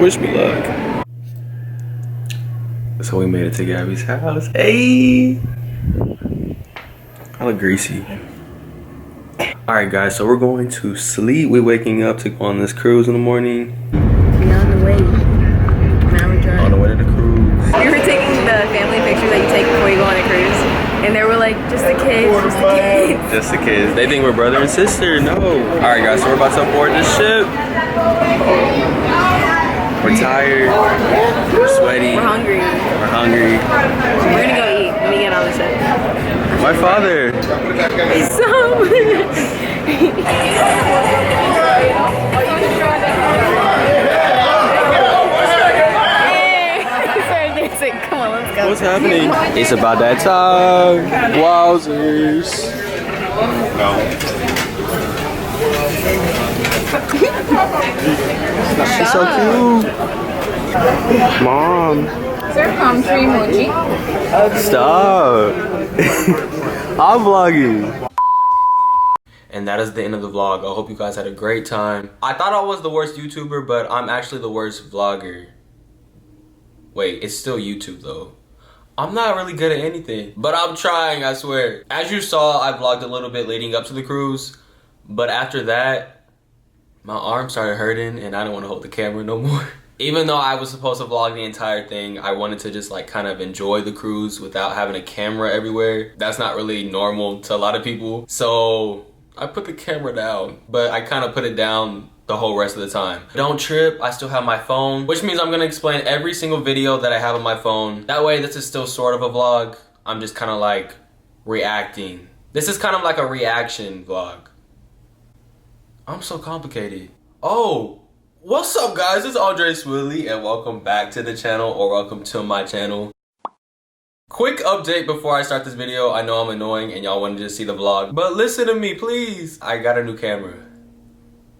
Wish me luck. So we made it to Gabby's house. Hey! I look greasy. Alright guys, so we're going to sleep. We're waking up to go on this cruise in the morning. We're on the way. Now we're driving. On the way to the cruise. We were taking the family picture that you take before you go on a cruise. And they were like, just the kids, just the kids. Just the kids. They think we're brother and sister. No. Alright guys, so we're about to board the ship. We're tired. We're sweaty. We're hungry. We're hungry. We're gonna go eat when we get on the ship. My father. He's so Come on, let's go. What's happening? It's about that time. Wowzers. She's so cute. Mom. Sir, palm tree emoji. Stop. I'm vlogging. And that is the end of the vlog. I hope you guys had a great time. I thought I was the worst YouTuber, but I'm actually the worst vlogger. Wait, it's still YouTube though. I'm not really good at anything, but I'm trying, I swear. As you saw, I vlogged a little bit leading up to the cruise, but after that, my arm started hurting and I don't want to hold the camera no more. Even though I was supposed to vlog the entire thing, I wanted to just like kind of enjoy the cruise without having a camera everywhere. That's not really normal to a lot of people. So I put the camera down, but I kind of put it down the whole rest of the time. Don't trip, I still have my phone, which means I'm gonna explain every single video that I have on my phone. That way this is still sort of a vlog. I'm just kind of like reacting. This is kind of like a reaction vlog. I'm so complicated. Oh, what's up guys? It's Swilley and welcome back to the channel, or welcome to my channel. Quick update before I start this video. I know I'm annoying and y'all wanted to see the vlog, but listen to me please. I got a new camera.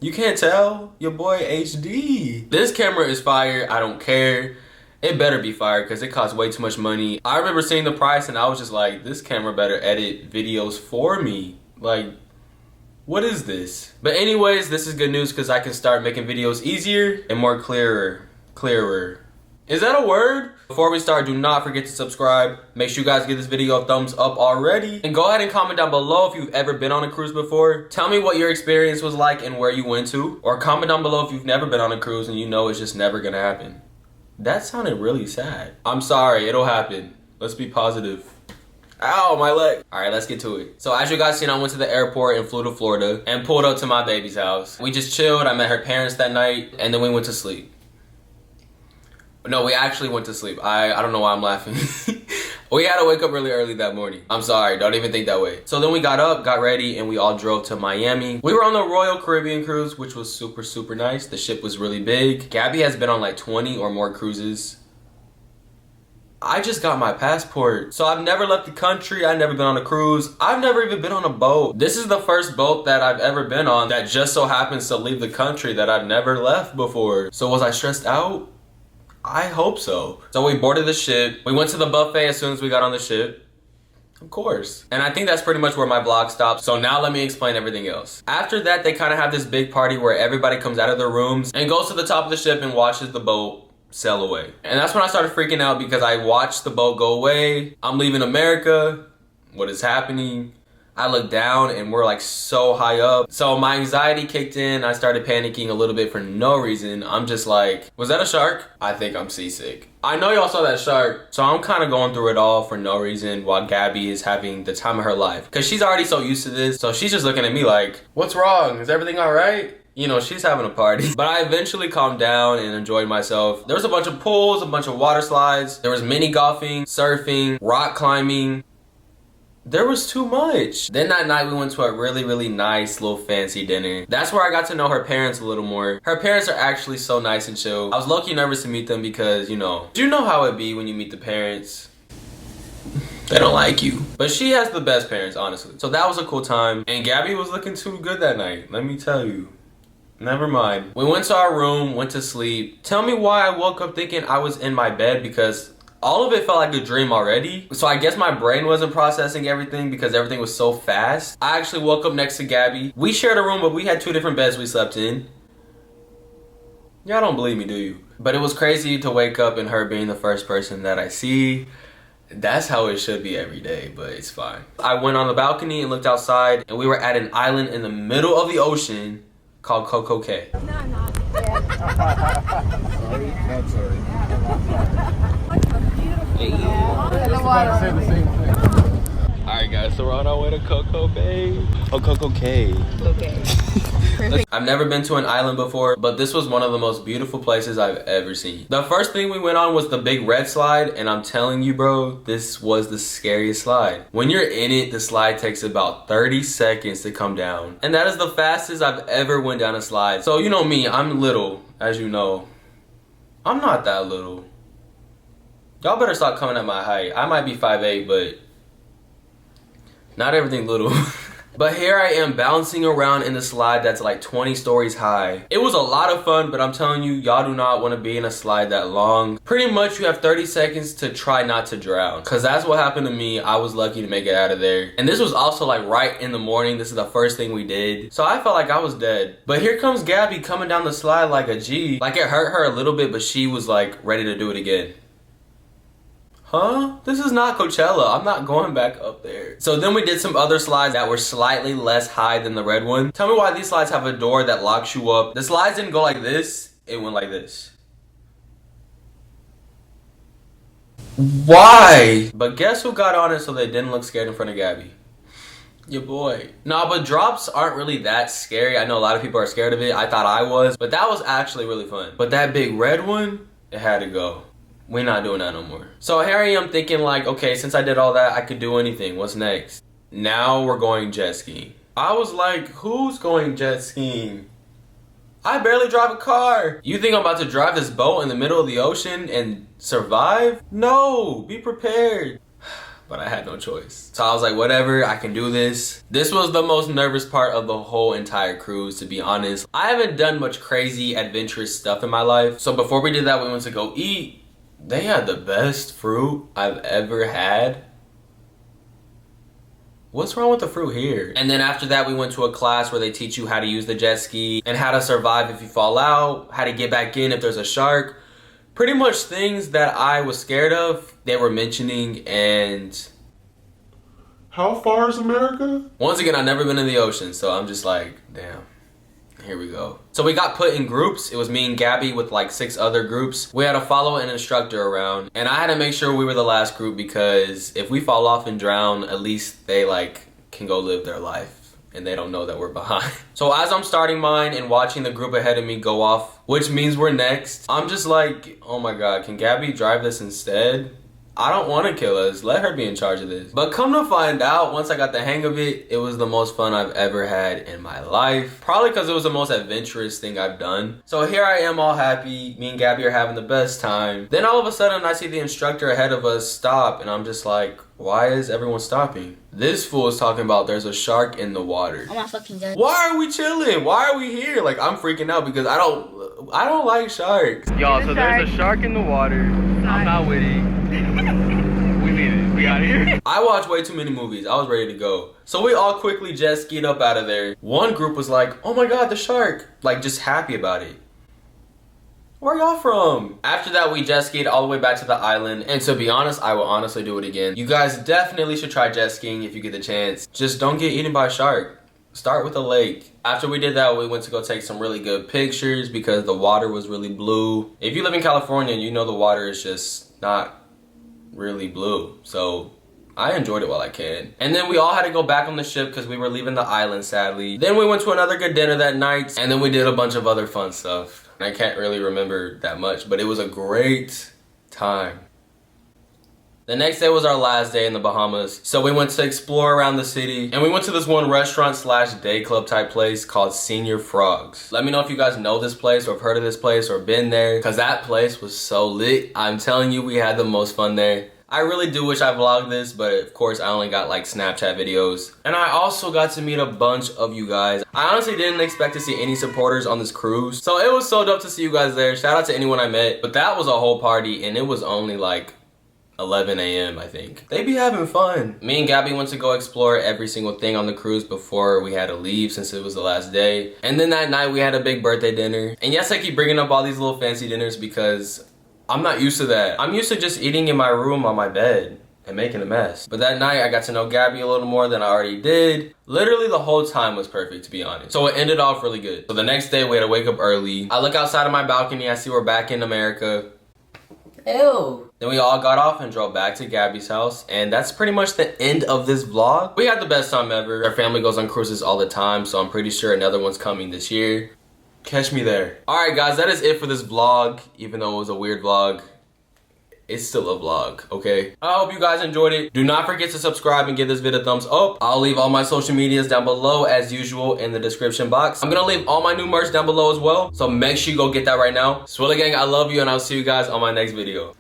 You can't tell? Your boy HD. This camera is fire. I don't care. It better be fire because it costs way too much money. I remember seeing the price and I was just like, this camera better edit videos for me. Like, what is this? But anyways, this is good news because I can start making videos easier and more clearer. Is that a word? Before we start, do not forget to subscribe. Make sure you guys give this video a thumbs up already. And go ahead and comment down below if you've ever been on a cruise before. Tell me what your experience was like and where you went to. Or comment down below if you've never been on a cruise and you know it's just never gonna happen. That sounded really sad. I'm sorry, it'll happen. Let's be positive. Ow, my leg. All right, let's get to it. So as you guys seen, I went to the airport and flew to Florida and pulled up to my baby's house. We just chilled. I met her parents that night and then we went to sleep. No, we actually went to sleep. I don't know why I'm laughing. We had to wake up really early that morning. I'm sorry, don't even think that way. So then we got up, got ready, and we all drove to Miami. We were on the Royal Caribbean cruise, which was super, super nice. The ship was really big. Gabby has been on like 20 or more cruises. I just got my passport. So I've never left the country. I've never been on a cruise. I've never even been on a boat. This is the first boat that I've ever been on that just so happens to leave the country that I've never left before. So was I stressed out? I hope so. So we boarded the ship. We went to the buffet as soon as we got on the ship. Of course. And I think that's pretty much where my vlog stopped. So now let me explain everything else. After that, they kind of have this big party where everybody comes out of their rooms and goes to the top of the ship and watches the boat sail away. And that's when I started freaking out because I watched the boat go away. I'm leaving America. What is happening? I looked down and we're like so high up. So my anxiety kicked in. I started panicking a little bit for no reason. I'm just like, was that a shark? I think I'm seasick. I know y'all saw that shark. So I'm kind of going through it all for no reason while Gabby is having the time of her life. Cause she's already so used to this. So she's just looking at me like, what's wrong? Is everything all right? You know, she's having a party. But I eventually calmed down and enjoyed myself. There was a bunch of pools, a bunch of water slides. There was mini golfing, surfing, rock climbing. There was too much. Then that night we went to a really, really nice little fancy dinner. That's where I got to know her parents a little more. Her parents are actually so nice and chill. I was low-key nervous to meet them because, you know how it be when you meet the parents. They don't like you. But she has the best parents, honestly. So that was a cool time. And Gabby was looking too good that night, let me tell you. Never mind. We went to our room, went to sleep. Tell me why I woke up thinking I was in my bed because all of it felt like a dream already. So I guess my brain wasn't processing everything because everything was so fast. I actually woke up next to Gabby. We shared a room, but we had 2 different beds we slept in. Y'all don't believe me, do you? But it was crazy to wake up and her being the first person that I see. That's how it should be every day, but it's fine. I went on the balcony and looked outside, and we were at an island in the middle of the ocean called Coco Cay. No, I'm not. Sorry, not sorry. Hey. Alright guys, so we're on our way to Coco Bay. Oh, Coco Cay. Okay. I've never been to an island before, but this was one of the most beautiful places I've ever seen. The first thing we went on was the big red slide, and I'm telling you bro, this was the scariest slide. When you're in it, the slide takes about 30 seconds to come down. And that is the fastest I've ever went down a slide. So you know me, I'm little, as you know. I'm not that little. Y'all better stop coming at my height. I might be 5'8", but not everything little. But here I am bouncing around in the slide that's like 20 stories high. It was a lot of fun, but I'm telling you, y'all do not want to be in a slide that long. Pretty much you have 30 seconds to try not to drown. Cause that's what happened to me. I was lucky to make it out of there. And this was also like right in the morning. This is the first thing we did. So I felt like I was dead. But here comes Gabby coming down the slide like a G. Like it hurt her a little bit, but she was like ready to do it again. Huh? This is not Coachella. I'm not going back up there. So then we did some other slides that were slightly less high than the red one. Tell me why these slides have a door that locks you up. The slides didn't go like this. It went like this. Why? But guess who got on it so they didn't look scared in front of Gabby? Your boy. Nah, but drops aren't really that scary. I know a lot of people are scared of it. I thought I was. But that was actually really fun. But that big red one, it had to go. We're not doing that no more. So here I am thinking like, okay, since I did all that, I could do anything. What's next? Now we're going jet skiing. I was like, who's going jet skiing? I barely drive a car. You think I'm about to drive this boat in the middle of the ocean and survive? No, be prepared. But I had no choice. So I was like, whatever, I can do this. This was the most nervous part of the whole entire cruise, to be honest. I haven't done much crazy adventurous stuff in my life. So before we did that, we went to go eat. They had the best fruit I've ever had. What's wrong with the fruit here? And then after that, we went to a class where they teach you how to use the jet ski and how to survive if you fall out, how to get back in if there's a shark. Pretty much things that I was scared of, they were mentioning. And How far is America? once again, I've never been in the ocean, so I'm just like, damn. Here we go. So we got put in groups. It was me and Gabby with like 6 other groups. We had to follow an instructor around. And I had to make sure we were the last group because if we fall off and drown, at least they like can go live their life and they don't know that we're behind. So as I'm starting mine and watching the group ahead of me go off, which means we're next, I'm just like, oh my God, can Gabby drive this instead? I don't want to kill us. Let her be in charge of this. But come to find out, once I got the hang of it, it was the most fun I've ever had in my life. Probably because it was the most adventurous thing I've done. So here I am all happy. Me and Gabby are having the best time. Then all of a sudden I see the instructor ahead of us stop and I'm just like, why is everyone stopping? This fool is talking about there's a shark in the water. Oh my fucking God. Why are we chilling? Why are we here? Like I'm freaking out because I don't like sharks. Y'all, so there's a shark in the water. I'm not with it. We need it. We out of here. I watched way too many movies. I was ready to go. So we all quickly jet skied up out of there. One group was like, oh my God, the shark. Like just happy about it. Where y'all from? After that, we jet skied all the way back to the island. And to be honest, I will honestly do it again. You guys definitely should try jet skiing if you get the chance. Just don't get eaten by a shark. Start with a lake. After we did that, we went to go take some really good pictures because the water was really blue. If you live in California, you know the water is just not really blue. So I enjoyed it while I can. And then we all had to go back on the ship because we were leaving the island, sadly. Then we went to another good dinner that night. And then we did a bunch of other fun stuff. I can't really remember that much, but it was a great time. The next day was our last day in the Bahamas. So we went to explore around the city. And we went to this one restaurant slash day club type place called Senior Frogs. Let me know if you guys know this place or have heard of this place or been there. Because that place was so lit. I'm telling you, we had the most fun there. I really do wish I vlogged this, but of course I only got like Snapchat videos. And I also got to meet a bunch of you guys. I honestly didn't expect to see any supporters on this cruise. So it was so dope to see you guys there. Shout out to anyone I met. But that was a whole party and it was only like 11 a.m. I think. They be having fun. Me and Gabby went to go explore every single thing on the cruise before we had to leave since it was the last day. And then that night we had a big birthday dinner. And yes, I keep bringing up all these little fancy dinners because I'm not used to that. I'm used to just eating in my room on my bed and making a mess. But that night I got to know Gabby a little more than I already did. Literally the whole time was perfect, to be honest. So it ended off really good. So the next day we had to wake up early. I look outside of my balcony, I see we're back in America. Ew. Then we all got off and drove back to Gabby's house, and that's pretty much the end of this vlog. We had the best time ever. Our family goes on cruises all the time, so I'm pretty sure another one's coming this year. Catch me there. Alright guys, that is it for this vlog. Even though it was a weird vlog, it's still a vlog, okay? I hope you guys enjoyed it. Do not forget to subscribe and give this video a thumbs up. I'll leave all my social medias down below as usual in the description box. I'm gonna leave all my new merch down below as well, so make sure you go get that right now. Swilley gang, I love you, and I'll see you guys on my next video.